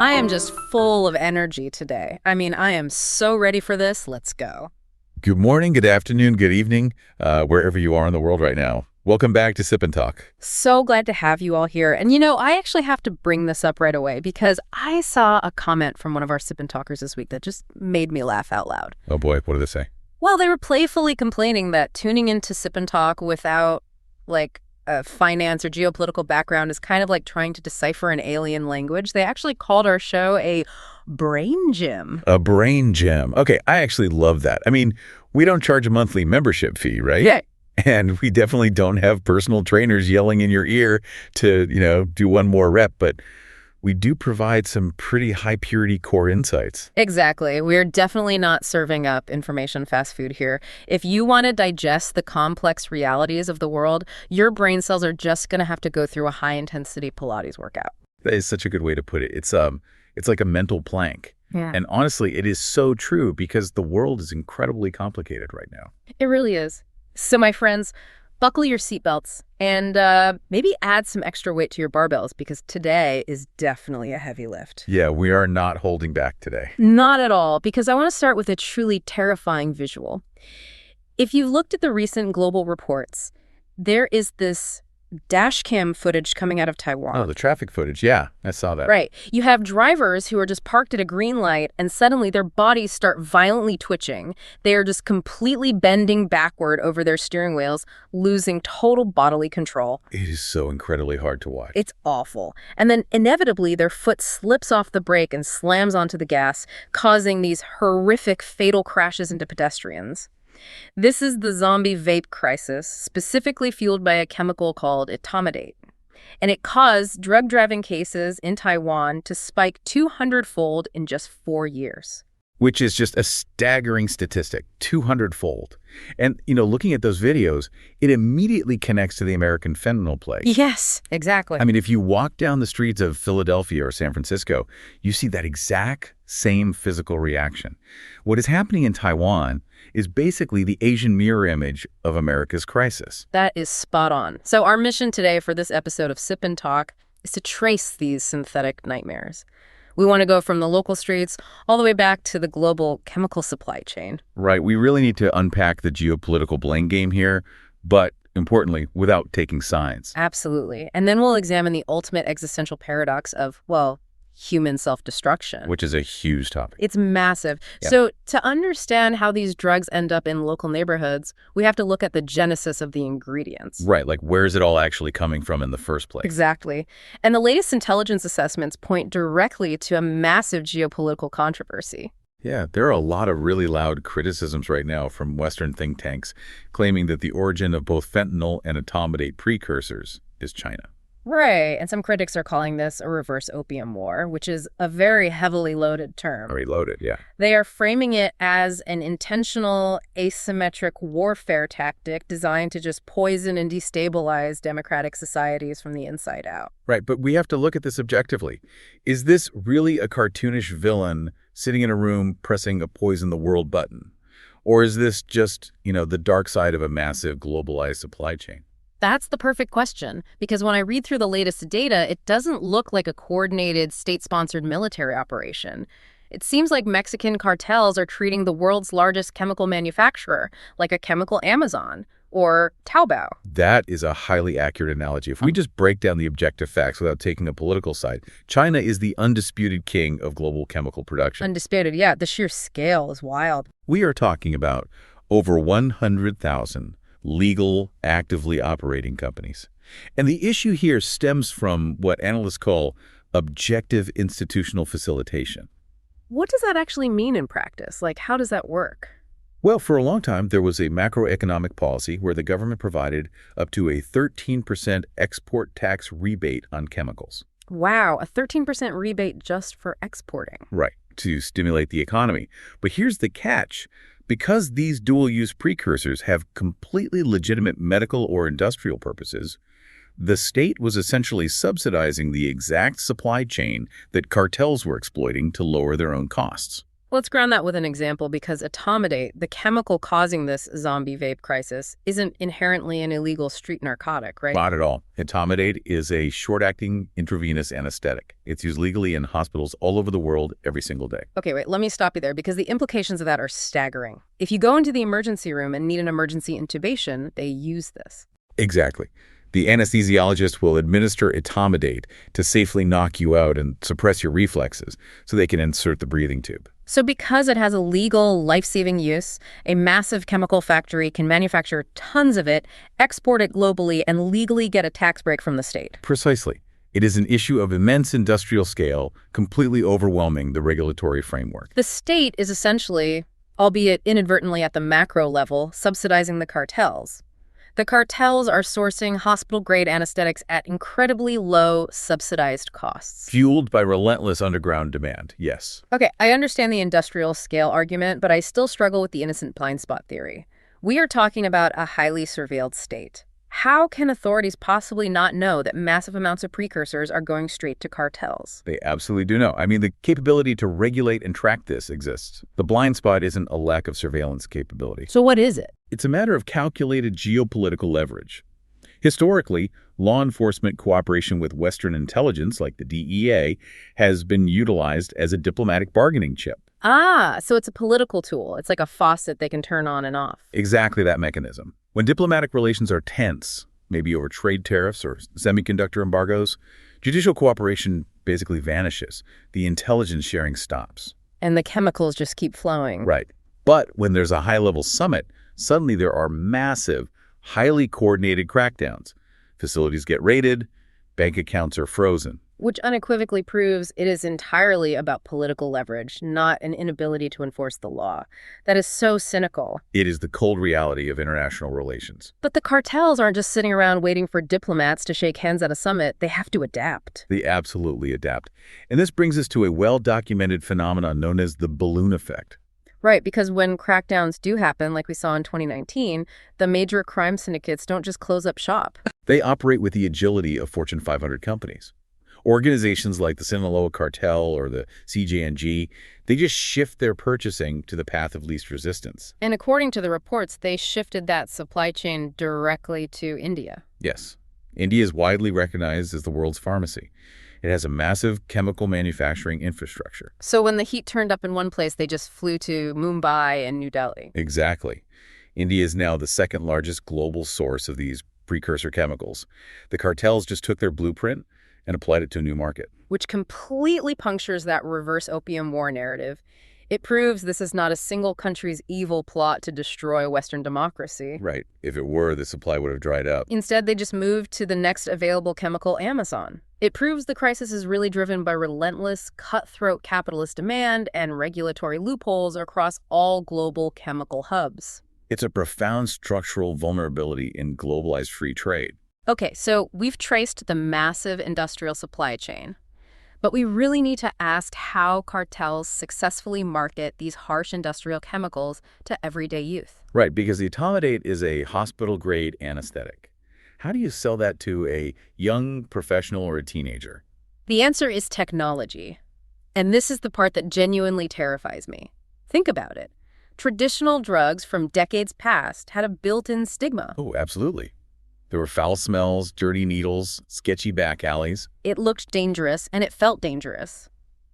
I am just full of energy today. I mean, I am so ready for this. Let's go. Good morning, good afternoon, good evening, wherever you are in the world right now. Welcome back to Sip&Talk. So glad to have you all here. And I actually have to bring this up right away because I saw a comment from one of our Sip&Talkers this week that just made me laugh out loud. Oh boy, what did they say? Well, they were playfully complaining that tuning into Sip&Talk without, a finance or geopolitical background is kind of like trying to decipher an alien language. They actually called our show a brain gym. A brain gym. Okay, I actually love that. I mean, we don't charge a monthly membership fee, right? Yeah. And we definitely don't have personal trainers yelling in your ear to, do one more rep, but we do provide some pretty high purity core insights. Exactly. We're definitely not serving up information fast food here. If you want to digest the complex realities of the world, your brain cells are just going to have to go through a high intensity Pilates workout. That is such a good way to put it. It's like a mental plank. Yeah. And honestly, it is so true because the world is incredibly complicated right now. It really is. So my friends, buckle your seatbelts and maybe add some extra weight to your barbells because today is definitely a heavy lift. Yeah, we are not holding back today. Not at all, because I want to start with a truly terrifying visual. If you've looked at the recent global reports, there is this dash cam footage coming out of Taiwan. Oh, the traffic footage. Yeah, I saw that. Right. You have drivers who are just parked at a green light and suddenly their bodies start violently twitching. They are just completely bending backward over their steering wheels, losing total bodily control. It is so incredibly hard to watch. It's awful. And then inevitably their foot slips off the brake and slams onto the gas, causing these horrific fatal crashes into pedestrians. This is the zombie vape crisis, specifically fueled by a chemical called etomidate. And it caused drug-driving cases in Taiwan to spike 200-fold in just 4 years. Which is just a staggering statistic, 200-fold. And, looking at those videos, it immediately connects to the American fentanyl plague. Yes, exactly. I mean, if you walk down the streets of Philadelphia or San Francisco, you see that exact same physical reaction. What is happening in Taiwan is basically the Asian mirror image of America's crisis. That is spot on. So our mission today for this episode of Sip and Talk is to trace these synthetic nightmares. We want to go from the local streets all the way back to the global chemical supply chain. Right. We really need to unpack the geopolitical blame game here, but importantly, without taking sides. Absolutely. And then we'll examine the ultimate existential paradox of, human self-destruction. Which is a huge topic. It's massive. Yeah. So to understand how these drugs end up in local neighborhoods, we have to look at the genesis of the ingredients. Right, like where is it all actually coming from in the first place? Exactly. And the latest intelligence assessments point directly to a massive geopolitical controversy. Yeah, there are a lot of really loud criticisms right now from Western think tanks claiming that the origin of both fentanyl and etomidate precursors is China. Right, and some critics are calling this a reverse opium war, which is a very heavily loaded term. Very loaded, yeah. They are framing it as an intentional, asymmetric warfare tactic designed to just poison and destabilize democratic societies from the inside out. Right, but we have to look at this objectively. Is this really a cartoonish villain sitting in a room pressing a poison the world button? Or is this just, the dark side of a massive globalized supply chain? That's the perfect question, because when I read through the latest data, it doesn't look like a coordinated state-sponsored military operation. It seems like Mexican cartels are treating the world's largest chemical manufacturer like a chemical Amazon or Taobao. That is a highly accurate analogy. If we just break down the objective facts without taking a political side, China is the undisputed king of global chemical production. Undisputed, yeah. The sheer scale is wild. We are talking about over 100,000 legal, actively operating companies. And the issue here stems from what analysts call objective institutional facilitation. What does that actually mean in practice? How does that work? Well, for a long time, there was a macroeconomic policy where the government provided up to a 13% export tax rebate on chemicals. Wow, a 13% rebate just for exporting. Right, to stimulate the economy. But here's the catch. Because these dual-use precursors have completely legitimate medical or industrial purposes, the state was essentially subsidizing the exact supply chain that cartels were exploiting to lower their own costs. Let's ground that with an example because etomidate, the chemical causing this zombie vape crisis, isn't inherently an illegal street narcotic, right? Not at all. Etomidate is a short-acting intravenous anesthetic. It's used legally in hospitals all over the world every single day. Okay, wait, let me stop you there because the implications of that are staggering. If you go into the emergency room and need an emergency intubation, they use this. Exactly. The anesthesiologist will administer etomidate to safely knock you out and suppress your reflexes so they can insert the breathing tube. So because it has a legal, life-saving use, a massive chemical factory can manufacture tons of it, export it globally, and legally get a tax break from the state. Precisely. It is an issue of immense industrial scale, completely overwhelming the regulatory framework. The state is essentially, albeit inadvertently at the macro level, subsidizing the cartels. The cartels are sourcing hospital-grade anesthetics at incredibly low, subsidized costs. Fueled by relentless underground demand, yes. Okay, I understand the industrial scale argument, but I still struggle with the innocent blind spot theory. We are talking about a highly surveilled state. How can authorities possibly not know that massive amounts of precursors are going straight to cartels? They absolutely do know. I mean, the capability to regulate and track this exists. The blind spot isn't a lack of surveillance capability. So what is it? It's a matter of calculated geopolitical leverage. Historically, law enforcement cooperation with Western intelligence, like the DEA, has been utilized as a diplomatic bargaining chip. Ah, so it's a political tool. It's like a faucet they can turn on and off. Exactly that mechanism. When diplomatic relations are tense, maybe over trade tariffs or semiconductor embargoes, judicial cooperation basically vanishes. The intelligence sharing stops. And the chemicals just keep flowing. Right. But when there's a high-level summit, suddenly there are massive, highly coordinated crackdowns. Facilities get raided, bank accounts are frozen. Which unequivocally proves it is entirely about political leverage, not an inability to enforce the law. That is so cynical. It is the cold reality of international relations. But the cartels aren't just sitting around waiting for diplomats to shake hands at a summit. They have to adapt. They absolutely adapt. And this brings us to a well-documented phenomenon known as the balloon effect. Right, because when crackdowns do happen, like we saw in 2019, the major crime syndicates don't just close up shop. They operate with the agility of Fortune 500 companies. Organizations like the Sinaloa Cartel or the CJNG, they just shift their purchasing to the path of least resistance. And according to the reports, they shifted that supply chain directly to India. Yes. India is widely recognized as the world's pharmacy. It has a massive chemical manufacturing infrastructure. So when the heat turned up in one place, they just flew to Mumbai and New Delhi. Exactly. India is now the second largest global source of these precursor chemicals. The cartels just took their blueprint and applied it to a new market. Which completely punctures that reverse opium war narrative. It proves this is not a single country's evil plot to destroy Western democracy. Right. If it were, the supply would have dried up. Instead, they just moved to the next available chemical, Amazon. It proves the crisis is really driven by relentless, cutthroat capitalist demand and regulatory loopholes across all global chemical hubs. It's a profound structural vulnerability in globalized free trade. Okay, so we've traced the massive industrial supply chain. But we really need to ask how cartels successfully market these harsh industrial chemicals to everyday youth. Right, because the etomidate is a hospital-grade anesthetic. How do you sell that to a young professional or a teenager? The answer is technology. And this is the part that genuinely terrifies me. Think about it. Traditional drugs from decades past had a built-in stigma. Oh, absolutely. There were foul smells, dirty needles, sketchy back alleys. It looked dangerous, and it felt dangerous.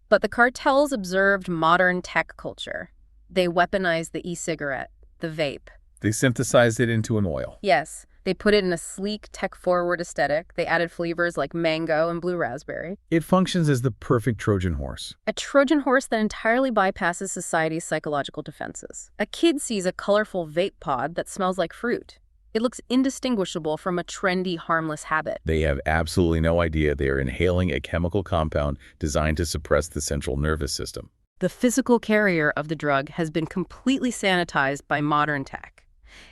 But the cartels observed modern tech culture. They weaponized the e-cigarette, the vape. They synthesized it into an oil. Yes, they put it in a sleek, tech-forward aesthetic. They added flavors like mango and blue raspberry. It functions as the perfect Trojan horse. A Trojan horse that entirely bypasses society's psychological defenses. A kid sees a colorful vape pod that smells like fruit. It looks indistinguishable from a trendy, harmless habit. They have absolutely no idea they are inhaling a chemical compound designed to suppress the central nervous system. The physical carrier of the drug has been completely sanitized by modern tech.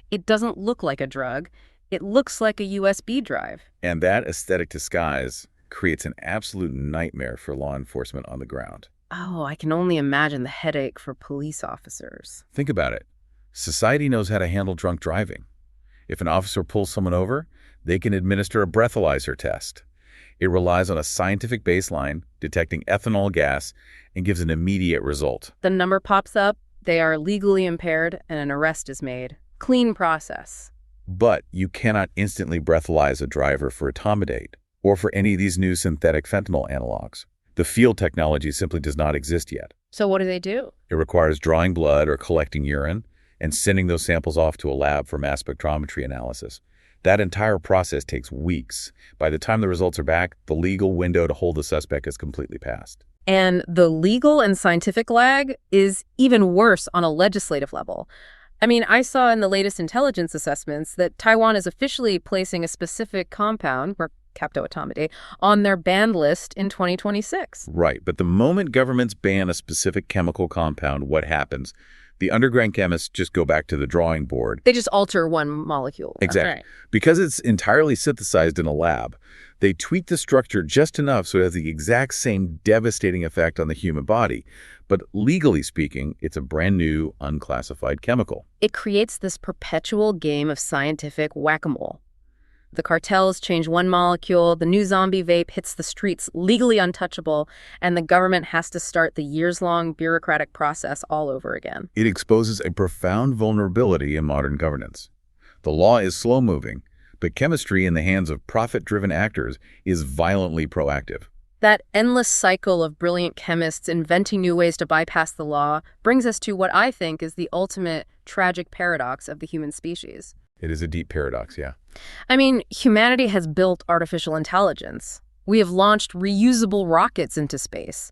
It doesn't look like a drug. It looks like a USB drive. And that aesthetic disguise creates an absolute nightmare for law enforcement on the ground. Oh, I can only imagine the headache for police officers. Think about it. Society knows how to handle drunk driving. If an officer pulls someone over, they can administer a breathalyzer test. It relies on a scientific baseline, detecting ethanol gas, and gives an immediate result. The number pops up, they are legally impaired, and an arrest is made. Clean process. But you cannot instantly breathalyze a driver for etomidate or for any of these new synthetic fentanyl analogs. The field technology simply does not exist yet. So what do they do? It requires drawing blood or collecting urine and sending those samples off to a lab for mass spectrometry analysis. That entire process takes weeks. By the time the results are back, the legal window to hold the suspect is completely passed. And the legal and scientific lag is even worse on a legislative level. I mean, I saw in the latest intelligence assessments that Taiwan is officially placing a specific compound, captoetomidate, on their banned list in 2026. Right, but the moment governments ban a specific chemical compound, what happens? The underground chemists just go back to the drawing board. They just alter one molecule. Exactly. Right. Because it's entirely synthesized in a lab, they tweak the structure just enough so it has the exact same devastating effect on the human body. But legally speaking, it's a brand new, unclassified chemical. It creates this perpetual game of scientific whack-a-mole. The cartels change one molecule, the new zombie vape hits the streets legally untouchable, and the government has to start the years-long bureaucratic process all over again. It exposes a profound vulnerability in modern governance. The law is slow-moving, but chemistry in the hands of profit-driven actors is violently proactive. That endless cycle of brilliant chemists inventing new ways to bypass the law brings us to what I think is the ultimate tragic paradox of the human species. It is a deep paradox, yeah. I mean, humanity has built artificial intelligence. We have launched reusable rockets into space.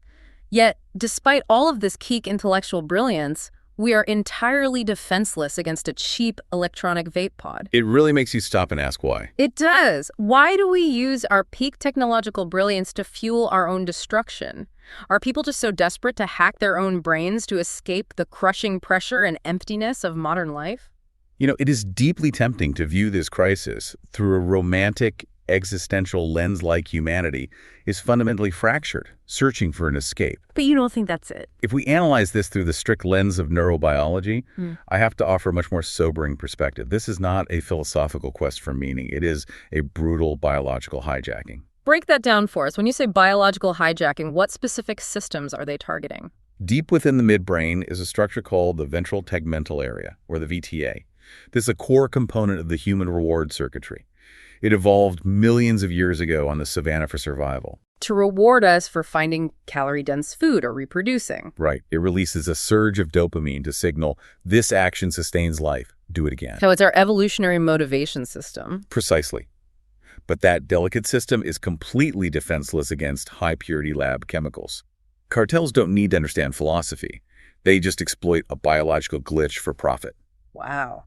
Yet, despite all of this peak intellectual brilliance, we are entirely defenseless against a cheap electronic vape pod. It really makes you stop and ask why. It does. Why do we use our peak technological brilliance to fuel our own destruction? Are people just so desperate to hack their own brains to escape the crushing pressure and emptiness of modern life? You know, it is deeply tempting to view this crisis through a romantic, existential lens like humanity is fundamentally fractured, searching for an escape. But you don't think that's it? If we analyze this through the strict lens of neurobiology, I have to offer a much more sobering perspective. This is not a philosophical quest for meaning. It is a brutal biological hijacking. Break that down for us. When you say biological hijacking, what specific systems are they targeting? Deep within the midbrain is a structure called the ventral tegmental area, or the VTA. This is a core component of the human reward circuitry. It evolved millions of years ago on the savanna for survival. To reward us for finding calorie-dense food or reproducing. Right. It releases a surge of dopamine to signal, this action sustains life. Do it again. So it's our evolutionary motivation system. Precisely. But that delicate system is completely defenseless against high-purity lab chemicals. Cartels don't need to understand philosophy. They just exploit a biological glitch for profit. Wow.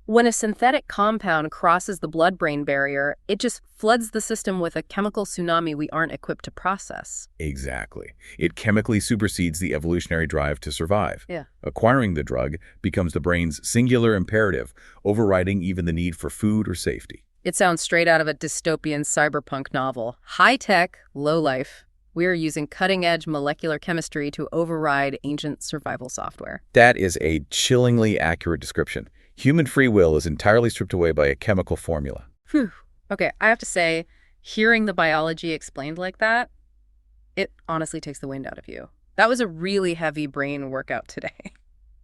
When a synthetic compound crosses the blood-brain barrier, it just floods the system with a chemical tsunami we aren't equipped to process. Exactly. It chemically supersedes the evolutionary drive to survive. Yeah. Acquiring the drug becomes the brain's singular imperative, overriding even the need for food or safety. It sounds straight out of a dystopian cyberpunk novel. High-tech, low-life. We're using cutting-edge molecular chemistry to override ancient survival software. That is a chillingly accurate description. Human free will is entirely stripped away by a chemical formula. Phew. Okay, I have to say, hearing the biology explained like that, it honestly takes the wind out of you. That was a really heavy brain workout today.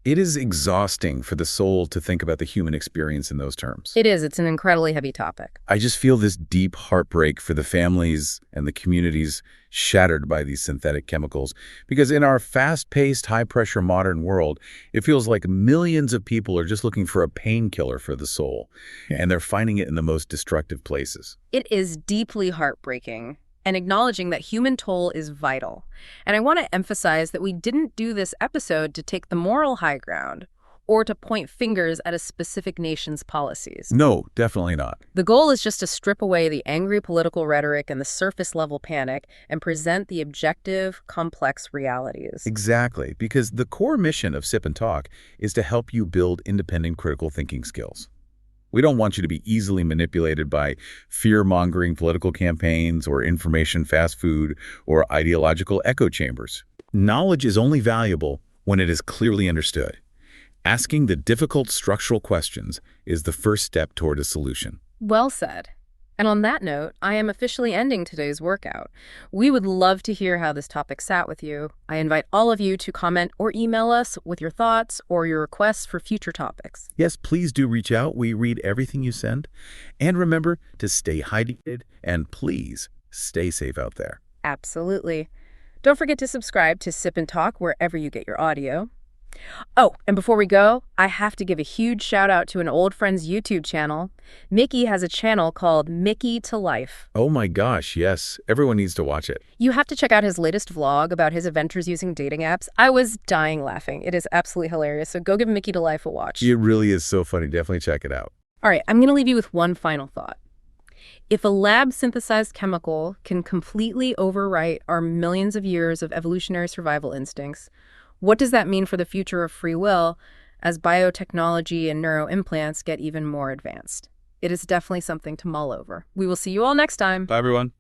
It is exhausting for the soul to think about the human experience in those terms. It is. It's an incredibly heavy topic. I just feel this deep heartbreak for the families and the communities shattered by these synthetic chemicals. Because in our fast-paced, high-pressure modern world, it feels like millions of people are just looking for a painkiller for the soul. And they're finding it in the most destructive places. It is deeply heartbreaking. And acknowledging that human toll is vital. And I want to emphasize that we didn't do this episode to take the moral high ground or to point fingers at a specific nation's policies. No, definitely not. The goal is just to strip away the angry political rhetoric and the surface-level panic and present the objective, complex realities. Exactly, because the core mission of Sip and Talk is to help you build independent critical thinking skills. We don't want you to be easily manipulated by fear-mongering political campaigns or information fast food or ideological echo chambers. Knowledge is only valuable when it is clearly understood. Asking the difficult structural questions is the first step toward a solution. Well said. And on that note, I am officially ending today's workout. We would love to hear how this topic sat with you. I invite all of you to comment or email us with your thoughts or your requests for future topics. Yes, please do reach out. We read everything you send. And remember to stay hydrated and please stay safe out there. Absolutely. Don't forget to subscribe to Sip and Talk wherever you get your audio. Oh, and before we go, I have to give a huge shout out to an old friend's YouTube channel. Mickey has a channel called Mickey to Life. Oh my gosh, yes. Everyone needs to watch it. You have to check out his latest vlog about his adventures using dating apps. I was dying laughing. It is absolutely hilarious, so go give Mickey to Life a watch. It really is so funny. Definitely check it out. All right, I'm going to leave you with one final thought. If a lab-synthesized chemical can completely overwrite our millions of years of evolutionary survival instincts, what does that mean for the future of free will as biotechnology and neuroimplants get even more advanced? It is definitely something to mull over. We will see you all next time. Bye, everyone.